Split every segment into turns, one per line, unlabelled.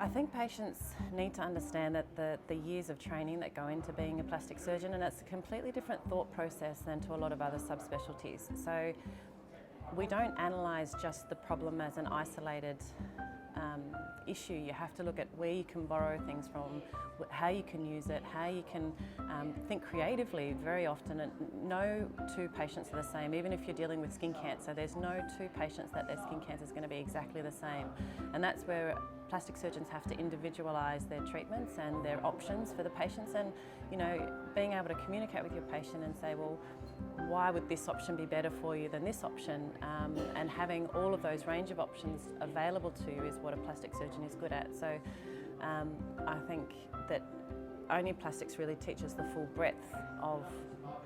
I think patients need to understand that the years of training that go into being a plastic surgeon, and it's a completely different thought process than to a lot of other subspecialties. So we don't analyse just the problem as an isolated issue. You have to look at where you can borrow things from, how you can use it, how you can think creatively very often. And no two patients are the same. Even if you're dealing with skin cancer, there's no two patients that their skin cancer is going to be exactly the same. And that's where plastic surgeons have to individualise their treatments and their options for the patients, and being able to communicate with your patient and say, well, why would this option be better for you than this option? And having all of those range of options available to you is what a plastic surgeon is good at. So I think that only plastics really teaches the full breadth of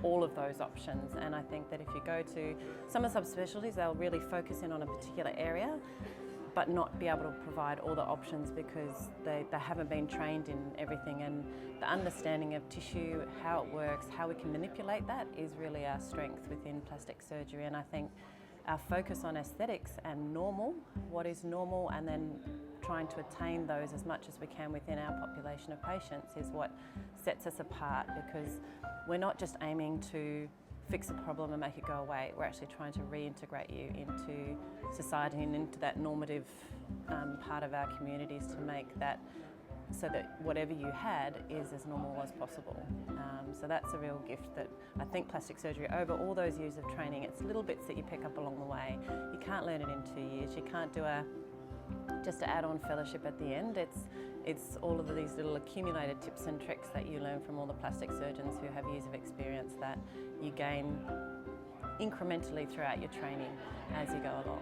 all of those options, and I think that if you go to some of the subspecialties, they'll really focus in on a particular area but not be able to provide all the options because they haven't been trained in everything, and the understanding of tissue, how it works, how we can manipulate that is really our strength within plastic surgery. And I think our focus on aesthetics and normal, what is normal, and then trying to attain those as much as we can within our population of patients is what sets us apart, because we're not just aiming to fix a problem and make it go away. We're actually trying to reintegrate you into society and into that normative part of our communities to make that so that whatever you had is as normal as possible. So that's a real gift that I think plastic surgery, over all those years of training, it's little bits that you pick up along the way. You can't learn it in 2 years. You can't do just an add-on fellowship at the end. It's all of these little accumulated tips and tricks that you learn from all the plastic surgeons who have years of experience that you gain incrementally throughout your training as you go along.